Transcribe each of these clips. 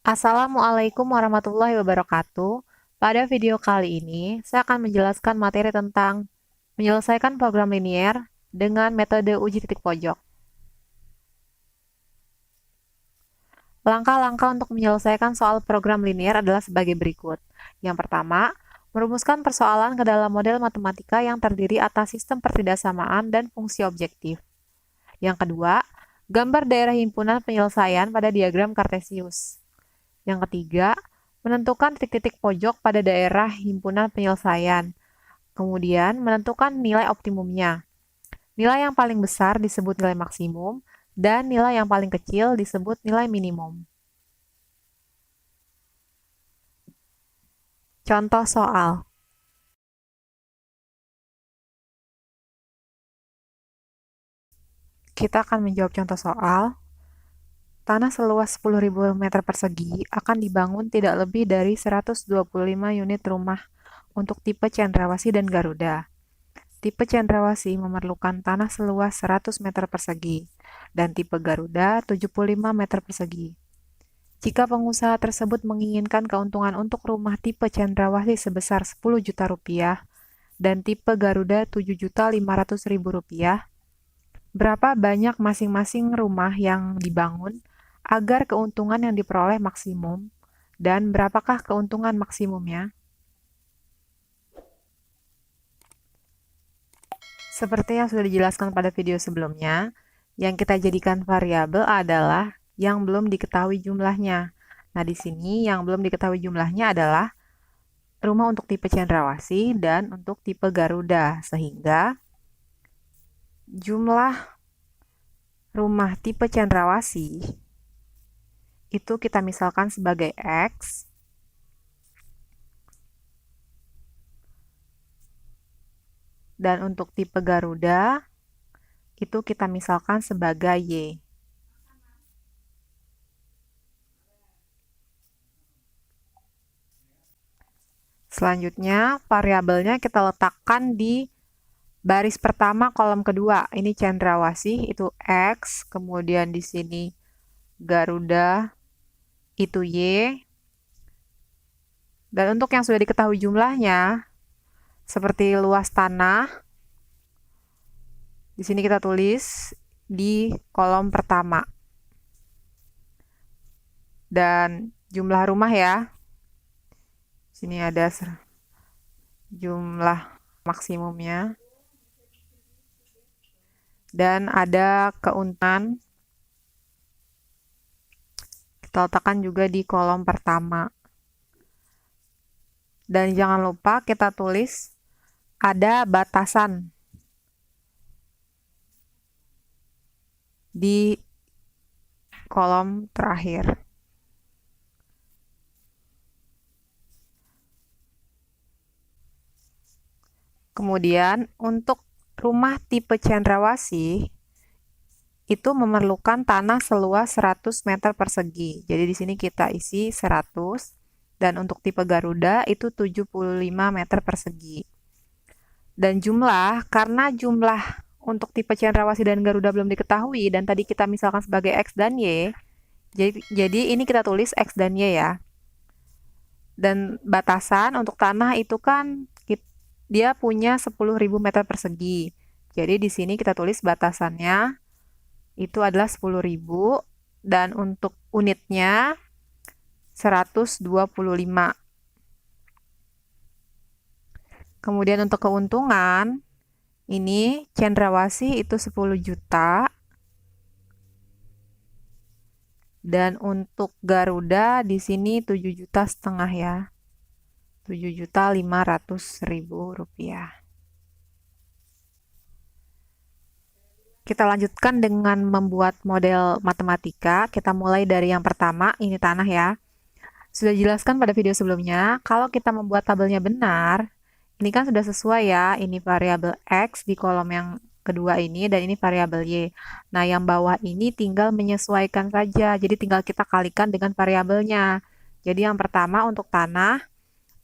Assalamualaikum warahmatullahi wabarakatuh. Pada video kali ini, saya akan menjelaskan materi tentang menyelesaikan program linier dengan metode uji titik pojok. Langkah-langkah untuk menyelesaikan soal program linier adalah sebagai berikut. Yang pertama, merumuskan persoalan ke dalam model matematika yang terdiri atas sistem pertidaksamaan dan fungsi objektif. Yang kedua, gambar daerah himpunan penyelesaian pada diagram Kartesius. Yang ketiga, menentukan titik-titik pojok pada daerah himpunan penyelesaian. Kemudian, menentukan nilai optimumnya. Nilai yang paling besar disebut nilai maksimum, dan nilai yang paling kecil disebut nilai minimum. Contoh soal. Kita akan menjawab contoh soal. Tanah seluas 10.000 meter persegi akan dibangun tidak lebih dari 125 unit rumah untuk tipe Cendrawasih dan Garuda. Tipe Cendrawasih memerlukan tanah seluas 100 meter persegi dan tipe Garuda 75 meter persegi. Jika pengusaha tersebut menginginkan keuntungan untuk rumah tipe Cendrawasih sebesar 10 juta rupiah dan tipe Garuda 7.500.000 rupiah, berapa banyak masing-masing rumah yang dibangun agar keuntungan yang diperoleh maksimum dan berapakah keuntungan maksimumnya? Seperti yang sudah dijelaskan pada video sebelumnya, yang kita jadikan variabel adalah yang belum diketahui jumlahnya. Nah, di sini yang belum diketahui jumlahnya adalah rumah untuk tipe Cendrawasih dan untuk tipe Garuda, sehingga jumlah rumah tipe Cendrawasih itu kita misalkan sebagai X, dan untuk tipe Garuda itu kita misalkan sebagai Y. Selanjutnya, variabelnya kita letakkan di baris pertama kolom kedua. Ini Cendrawasih, itu X, kemudian di sini Garuda, itu Y. Dan untuk yang sudah diketahui jumlahnya, seperti luas tanah, di sini kita tulis di kolom pertama. Dan jumlah rumah ya, sini ada jumlah maksimumnya. Dan ada keuntungan, kita letakkan juga di kolom pertama. Dan jangan lupa kita tulis ada batasan di kolom terakhir. Kemudian untuk rumah tipe Cendrawasih itu memerlukan tanah seluas 100 meter persegi. Jadi di sini kita isi 100 dan untuk tipe Garuda itu 75 meter persegi. Dan karena jumlah untuk tipe Cendrawasih dan Garuda belum diketahui dan tadi kita misalkan sebagai X dan Y, jadi ini kita tulis X dan Y ya. Dan batasan untuk tanah itu kan dia punya 10.000 meter persegi. Jadi di sini kita tulis batasannya itu adalah 10.000 dan untuk unitnya 125. Kemudian untuk keuntungan, ini Cendrawasih itu 10 juta. Dan untuk Garuda di sini 7,5 juta ya. 7.500.000 rupiah. Kita lanjutkan dengan membuat model matematika. Kita mulai dari yang pertama, ini tanah ya. Sudah dijelaskan pada video sebelumnya, kalau kita membuat tabelnya benar, ini kan sudah sesuai ya, ini variabel X di kolom yang kedua ini, dan ini variabel Y. Nah, yang bawah ini tinggal menyesuaikan saja, jadi tinggal kita kalikan dengan variabelnya. Jadi yang pertama untuk tanah,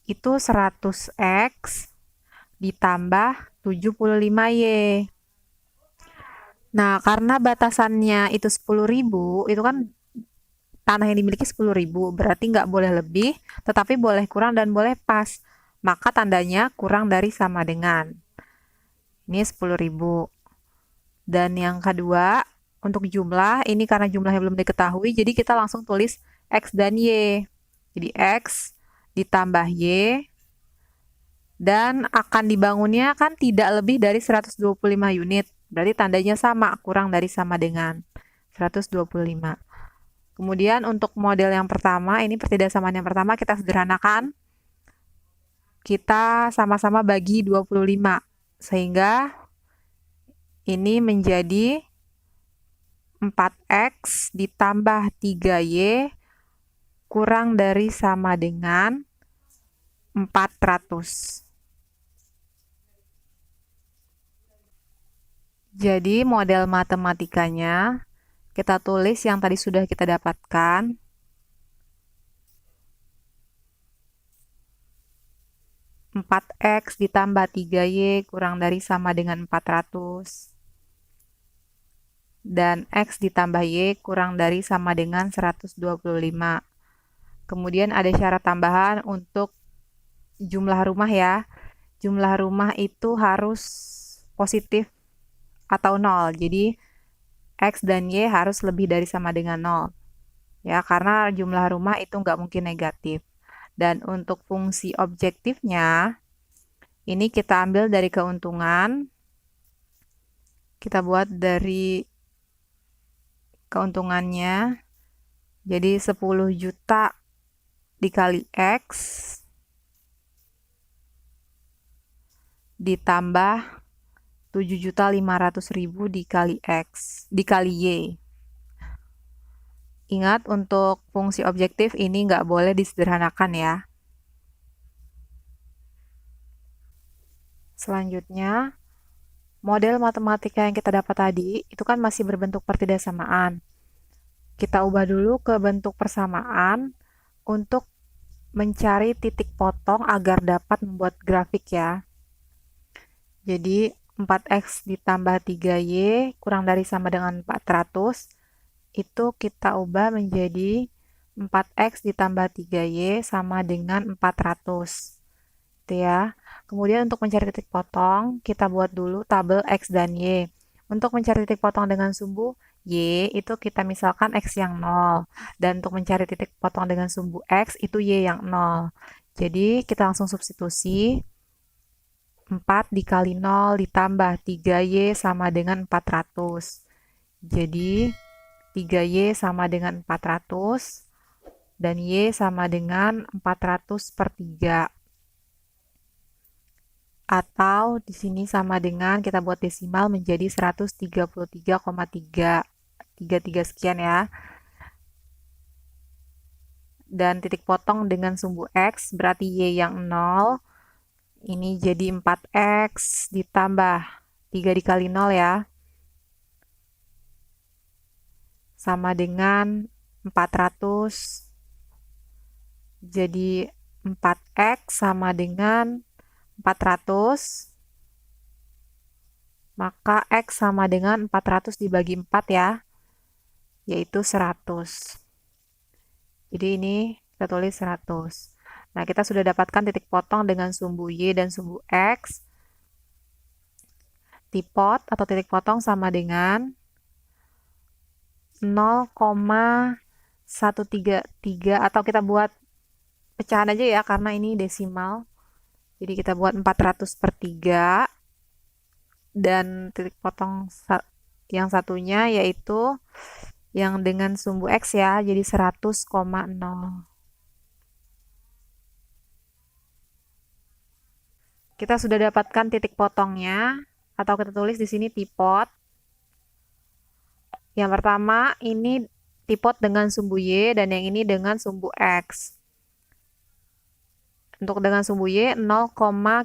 itu 100X ditambah 75Y. Nah, karena batasannya itu 10.000, itu kan tanah yang dimiliki 10.000, berarti nggak boleh lebih, tetapi boleh kurang dan boleh pas. Maka tandanya kurang dari sama dengan. Ini 10.000. Dan yang kedua, untuk jumlah, ini karena jumlahnya belum diketahui, jadi kita langsung tulis X dan Y. Jadi X ditambah Y, dan akan dibangunnya kan tidak lebih dari 125 unit. Berarti tandanya sama, kurang dari sama dengan 125. Kemudian untuk model yang pertama, ini pertidaksamaan yang pertama kita sederhanakan. Kita sama-sama bagi 25. Sehingga ini menjadi 4X ditambah 3Y kurang dari sama dengan 400. Jadi model matematikanya kita tulis yang tadi sudah kita dapatkan. Empat X ditambah 3Y kurang dari sama dengan 400. Dan X ditambah Y kurang dari sama dengan 125. Kemudian ada syarat tambahan untuk jumlah rumah ya. Jumlah rumah itu harus positif atau 0. Jadi X dan Y harus lebih dari sama dengan 0. Ya, karena jumlah rumah itu nggak mungkin negatif. Dan untuk fungsi objektifnya, ini kita ambil dari keuntungan. Kita buat dari keuntungannya. Jadi 10 juta dikali X ditambah 7.500.000 dikali X dikali Y. Ingat, untuk fungsi objektif ini nggak boleh disederhanakan ya. Selanjutnya, model matematika yang kita dapat tadi itu kan masih berbentuk pertidaksamaan. Kita ubah dulu ke bentuk persamaan untuk mencari titik potong agar dapat membuat grafik ya. Jadi 4X ditambah 3Y kurang dari sama dengan 400, itu kita ubah menjadi 4X ditambah 3Y sama dengan 400. Itu ya. Kemudian untuk mencari titik potong, kita buat dulu tabel X dan Y. Untuk mencari titik potong dengan sumbu Y, itu kita misalkan X yang 0. Dan untuk mencari titik potong dengan sumbu X, itu Y yang 0. Jadi kita langsung substitusi. 4 dikali 0 ditambah 3Y sama dengan 400. Jadi 3Y sama dengan 400 dan Y sama dengan 400 per 3. Atau di sini sama dengan kita buat desimal menjadi 133,333 sekian ya. Dan titik potong dengan sumbu X berarti Y yang 0. Ini jadi 4X ditambah 3 dikali 0 ya. Sama dengan 400. Jadi 4X sama dengan 400. Maka X sama dengan 400 dibagi 4 ya. Yaitu 100. Jadi ini kita tulis 100. Nah, kita sudah dapatkan titik potong dengan sumbu Y dan sumbu X. Tipot atau titik potong sama dengan 0,133 atau kita buat pecahan aja ya karena ini desimal. Jadi kita buat 400 per 3 dan titik potong yang satunya yaitu yang dengan sumbu X ya, jadi 100,0. Kita sudah dapatkan titik potongnya atau kita tulis di sini tipot. Yang pertama ini tipot dengan sumbu Y dan yang ini dengan sumbu X. Untuk dengan sumbu Y 0,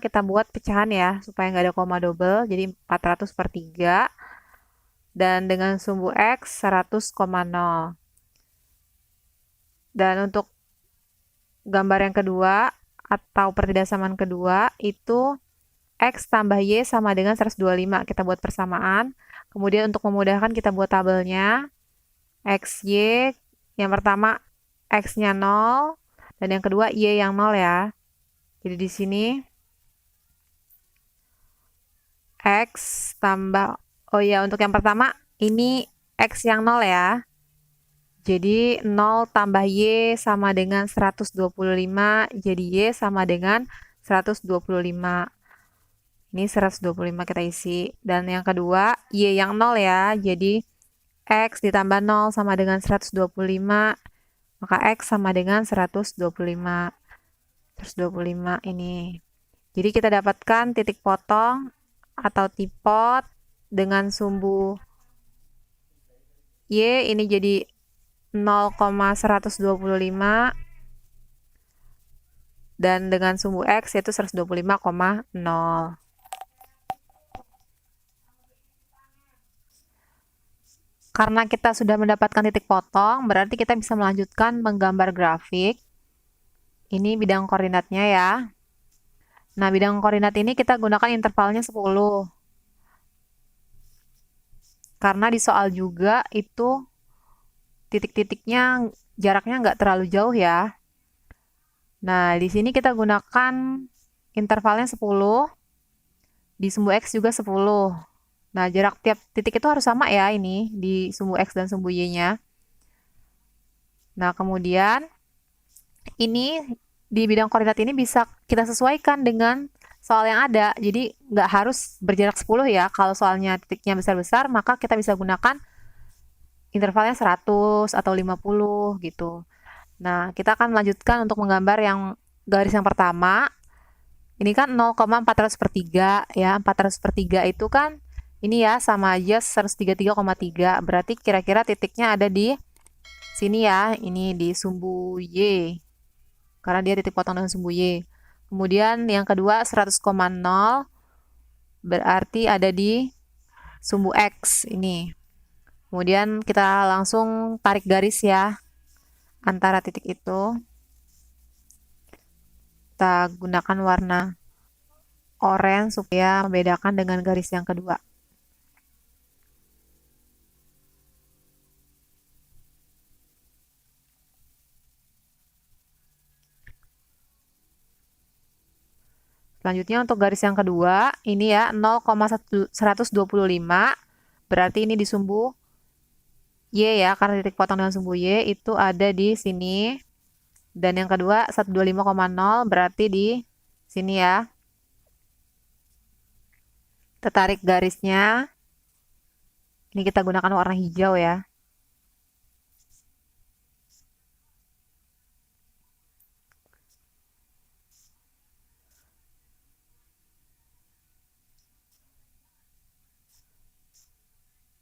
kita buat pecahan ya supaya nggak ada koma double. Jadi 400 per 3. Dan dengan sumbu X 100,0. Dan untuk gambar yang kedua atau pertidaksamaan kedua itu X tambah Y sama dengan 125. Kita buat persamaan. Kemudian untuk memudahkan kita buat tabelnya. XY Yang pertama X-nya 0 dan yang kedua Y yang 0 ya. Jadi di sini X tambah, oh ya untuk yang pertama ini X yang 0 ya. Jadi 0 tambah Y sama dengan 125, jadi Y sama dengan 125. Ini 125 kita isi. Dan yang kedua, Y yang 0 ya. Jadi X ditambah 0 sama dengan 125, maka X sama dengan 125. 125 ini. Jadi kita dapatkan titik potong atau tipot dengan sumbu Y ini jadi 0,125 dan dengan sumbu X yaitu 125,0. Karena kita sudah mendapatkan titik potong, berarti kita bisa melanjutkan menggambar grafik. Ini bidang koordinatnya ya. Nah, bidang koordinat ini kita gunakan intervalnya 10. Karena di soal juga itu titik-titiknya jaraknya nggak terlalu jauh ya. Nah, di sini kita gunakan intervalnya 10, di sumbu X juga 10. Nah, jarak tiap titik itu harus sama ya ini, di sumbu X dan sumbu Y-nya. Nah, kemudian ini di bidang koordinat ini bisa kita sesuaikan dengan soal yang ada. Jadi, nggak harus berjarak 10 ya. Kalau soalnya titiknya besar-besar, maka kita bisa gunakan intervalnya 100 atau 50 gitu. Nah, kita akan melanjutkan untuk menggambar yang garis yang pertama. Ini kan 0,400 per 3 ya. 400 per 3 itu kan ini ya sama aja 133,3. Berarti kira-kira titiknya ada di sini ya. Ini di sumbu Y. Karena dia titik potong dengan sumbu Y. Kemudian yang kedua 100,0 berarti ada di sumbu X ini. Kemudian kita langsung tarik garis ya antara titik itu. Kita gunakan warna oranye supaya membedakan dengan garis yang kedua. Selanjutnya untuk garis yang kedua, ini ya 0,125, berarti ini di sumbu Y ya, karena titik potong dengan sumbu Y itu ada di sini. Dan yang kedua 125,0 berarti di sini ya. Kita tarik garisnya. Ini kita gunakan warna hijau ya.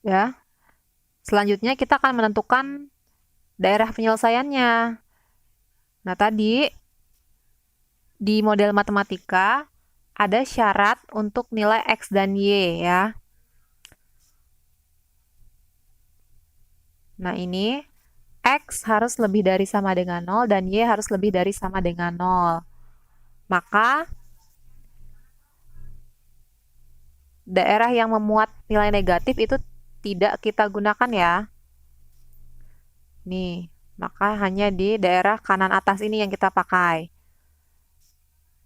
Ya. Selanjutnya kita akan menentukan daerah penyelesaiannya. Nah, tadi di model matematika ada syarat untuk nilai X dan Y ya. Nah, ini X harus lebih dari sama dengan 0 dan Y harus lebih dari sama dengan 0. Maka daerah yang memuat nilai negatif itu tidak kita gunakan ya. Nih, maka hanya di daerah kanan atas ini yang kita pakai.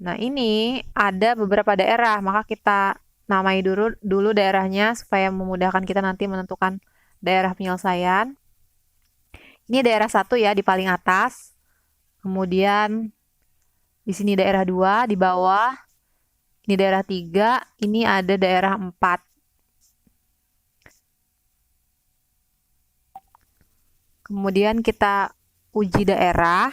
Nah, ini ada beberapa daerah, maka kita namai dulu daerahnya supaya memudahkan kita nanti menentukan daerah penyelesaian. Ini daerah 1 ya di paling atas. Kemudian di sini daerah 2 di bawah. Ini daerah 3, ini ada daerah 4. Kemudian kita uji daerah.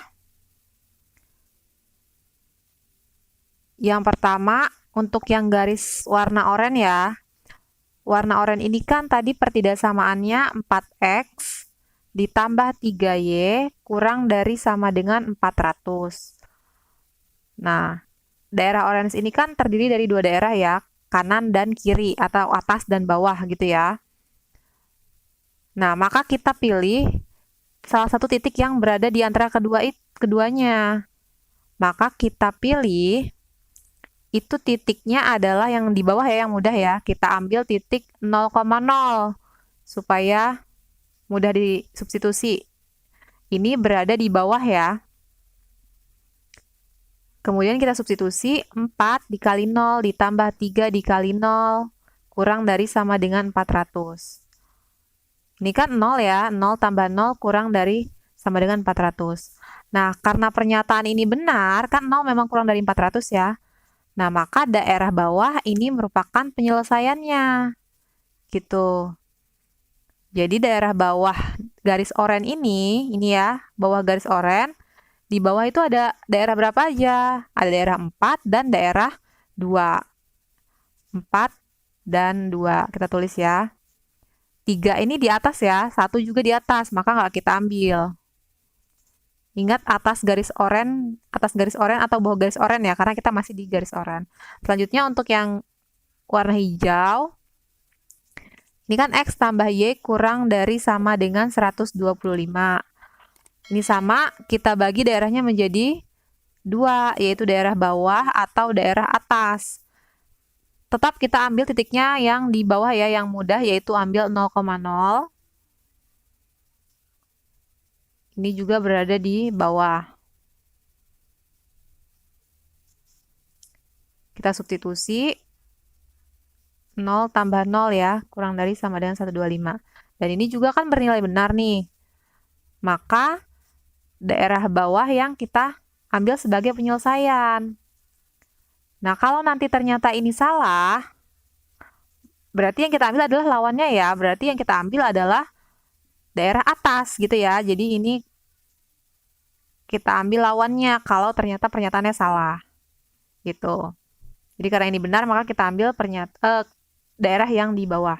Yang pertama, untuk yang garis warna oranye ya. Warna oranye ini kan tadi pertidak samaannya 4X ditambah 3Y kurang dari sama dengan 400. Nah, daerah orange ini kan terdiri dari dua daerah ya, kanan dan kiri atau atas dan bawah gitu ya. Nah, maka kita pilih salah satu titik yang berada di antara keduanya. Maka kita pilih itu titiknya adalah yang di bawah ya, yang mudah ya. Kita ambil titik 0,0 supaya mudah disubstitusi. ini berada di bawah ya. Kemudian kita substitusi 4 dikali 0 ditambah 3 dikali 0 kurang dari sama dengan 400. Ini kan 0 ya, 0 tambah 0 kurang dari sama dengan 400. Nah, karena pernyataan ini benar, kan 0 memang kurang dari 400 ya. Nah, maka daerah bawah ini merupakan penyelesaiannya. Gitu. Jadi daerah bawah garis oranye ini ya, bawah garis oranye, di bawah itu ada daerah berapa aja? Ada daerah 4 dan daerah 2. 4 dan 2. Kita tulis ya. 3 ini di atas ya, 1 juga di atas, maka nggak kita ambil. Ingat atas garis oranye atau bawah garis oranye ya, karena kita masih di garis oranye. Selanjutnya untuk yang warna hijau, ini kan X tambah Y kurang dari sama dengan 125. Ini sama, kita bagi daerahnya menjadi 2, yaitu daerah bawah atau daerah atas. Tetap kita ambil titiknya yang di bawah ya, yang mudah, yaitu ambil 0,0. Ini juga berada di bawah. Kita substitusi 0 tambah 0 ya, kurang dari sama dengan 125. Dan ini juga kan bernilai benar nih. Maka daerah bawah yang kita ambil sebagai penyelesaian. Nah, kalau nanti ternyata ini salah, berarti yang kita ambil adalah lawannya ya. Berarti yang kita ambil adalah daerah atas gitu ya. Jadi ini kita ambil lawannya kalau ternyata pernyataannya salah. Gitu. Jadi karena ini benar, maka kita ambil daerah yang di bawah.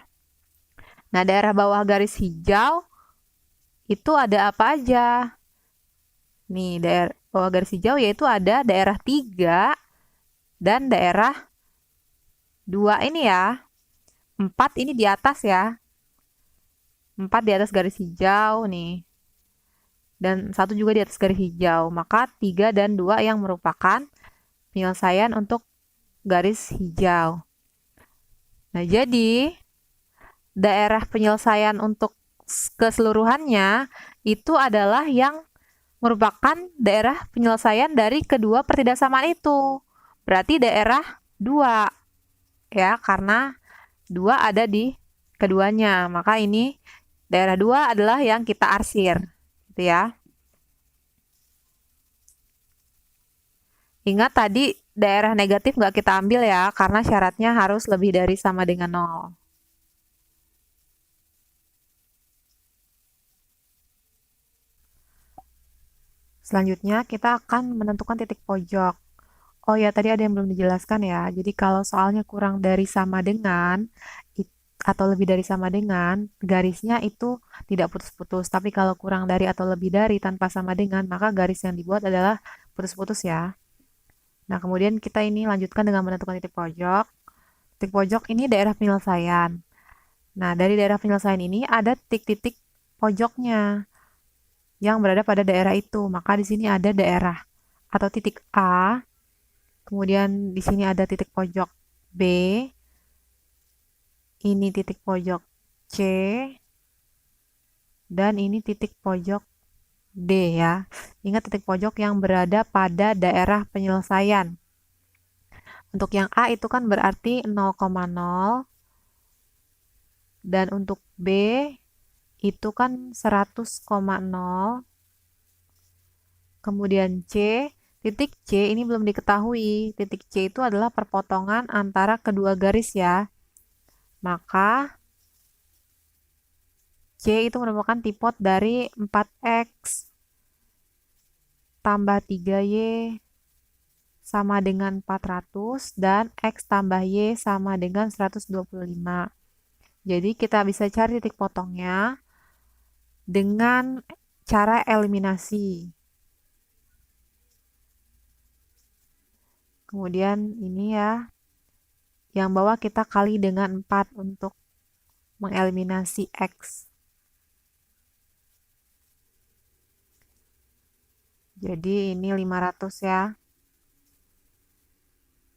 Nah, daerah bawah garis hijau itu ada apa aja? Nih, daerah bawah garis hijau yaitu ada daerah 3 dan daerah 2 ini ya. 4 ini di atas ya. 4 di atas garis hijau nih. Dan 1 juga di atas garis hijau. Maka 3 dan 2 yang merupakan penyelesaian untuk garis hijau. Nah, jadi daerah penyelesaian untuk keseluruhannya itu adalah yang merupakan daerah penyelesaian dari kedua pertidaksamaan itu. Berarti daerah 2 ya, karena 2 ada di keduanya. Maka ini daerah 2 adalah yang kita arsir, gitu ya. Ingat tadi daerah negatif nggak kita ambil ya, karena syaratnya harus lebih dari sama dengan 0. Selanjutnya kita akan menentukan titik pojok. Oh ya, tadi ada yang belum dijelaskan ya. Jadi kalau soalnya kurang dari sama dengan atau lebih dari sama dengan, garisnya itu tidak putus-putus. Tapi kalau kurang dari atau lebih dari tanpa sama dengan, maka garis yang dibuat adalah putus-putus ya. Nah, kemudian kita ini lanjutkan dengan menentukan titik pojok. Titik pojok ini daerah penyelesaian. Nah, dari daerah penyelesaian ini ada titik-titik pojoknya yang berada pada daerah itu. Maka di sini ada daerah atau titik A. Kemudian di sini ada titik pojok B. Ini titik pojok C. Dan ini titik pojok D ya. Ingat titik pojok yang berada pada daerah penyelesaian. Untuk yang A itu kan berarti 0,0. Dan untuk B itu kan 100,0. Kemudian C, titik C ini belum diketahui. Titik C itu adalah perpotongan antara kedua garis ya. Maka C itu merupakan tipot dari 4X tambah 3Y sama dengan 400 dan X tambah Y sama dengan 125. Jadi kita bisa cari titik potongnya dengan cara eliminasi. Kemudian ini ya, yang bawah kita kali dengan 4 untuk mengeliminasi X. Jadi ini 500 ya.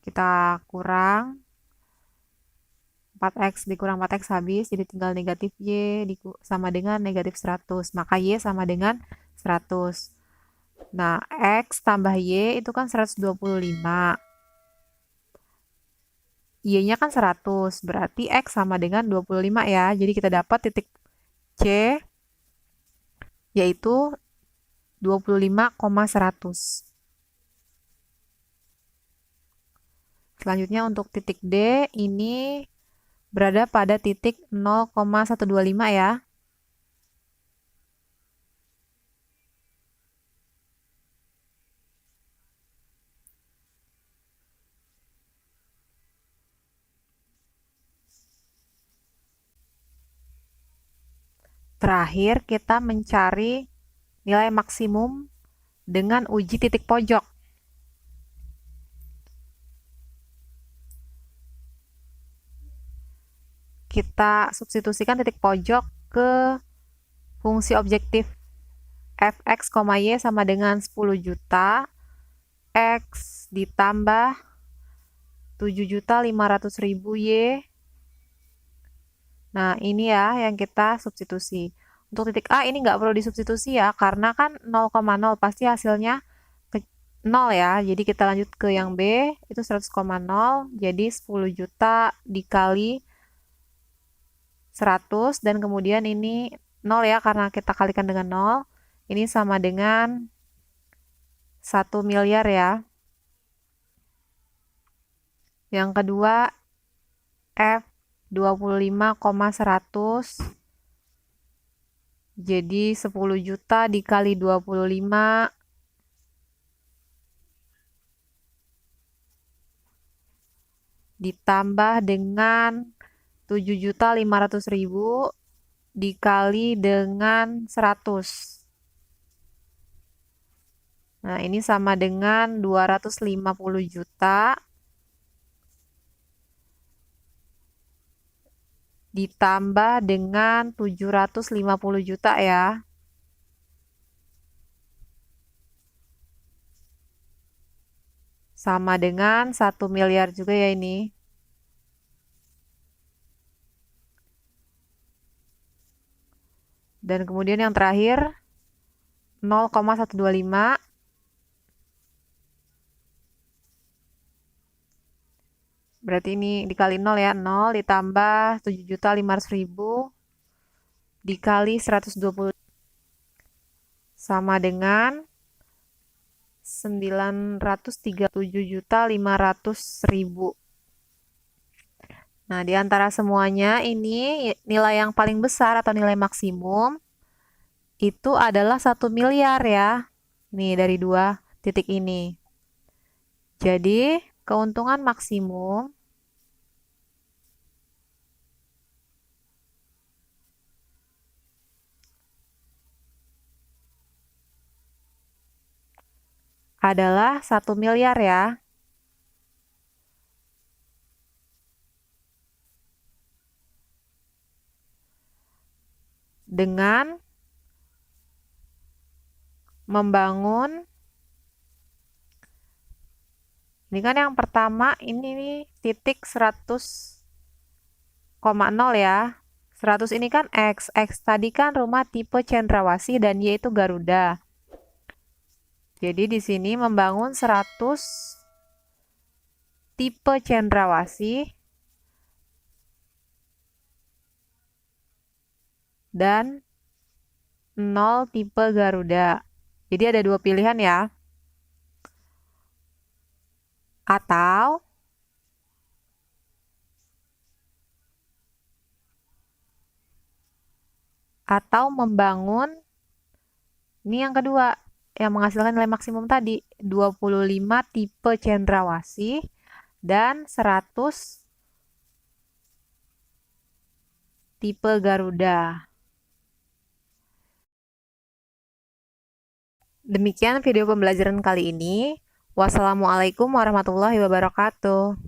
Kita kurang 4X dikurang 4X habis, jadi tinggal negatif Y sama dengan negatif 100. Maka Y sama dengan 100. Nah, X tambah Y itu kan 125. Y-nya kan 100, berarti X sama dengan 25 ya. Jadi kita dapat titik C yaitu 25,100. Selanjutnya untuk titik D ini berada pada titik 0,125 ya. Terakhir kita mencari nilai maksimum dengan uji titik pojok. Kita substitusikan titik pojok ke fungsi objektif fx, y sama dengan 10 juta x ditambah 7.500.000 y. Nah, ini ya yang kita substitusi. Untuk titik A ini nggak perlu disubstitusi ya, karena kan 0,0 pasti hasilnya 0 ya. Jadi kita lanjut ke yang B, itu 100,0. Jadi 10 juta dikali 100, dan kemudian ini 0 ya, karena kita kalikan dengan 0. Ini sama dengan 1 miliar ya. Yang kedua, F 25,100. Jadi 10 juta dikali 25 ditambah dengan 7.500.000 dikali dengan 100. Nah, ini sama dengan 250 juta ditambah dengan 750 juta ya. Sama dengan 1 miliar juga ya ini. Dan kemudian yang terakhir 0,125 berarti ini dikali 0 ya, 0 ditambah 7.500.000 dikali 120 sama dengan 937.500.000. Nah, di antara semuanya ini nilai yang paling besar atau nilai maksimum itu adalah 1 miliar ya. Ini dari dua titik ini. Jadi, keuntungan maksimum adalah 1 miliar ya. Dengan membangun, ini kan yang pertama ini nih titik 100,0 ya. 100 ini kan X. X tadi kan rumah tipe cendrawasih dan Y itu Garuda. Jadi di sini membangun 100 tipe cendrawasih dan 0 tipe Garuda. Jadi ada dua pilihan ya. Atau membangun ini yang kedua yang menghasilkan nilai maksimum tadi 25 tipe cendrawasih dan 100 tipe Garuda. Demikian video pembelajaran kali ini. Wassalamualaikum warahmatullahi wabarakatuh.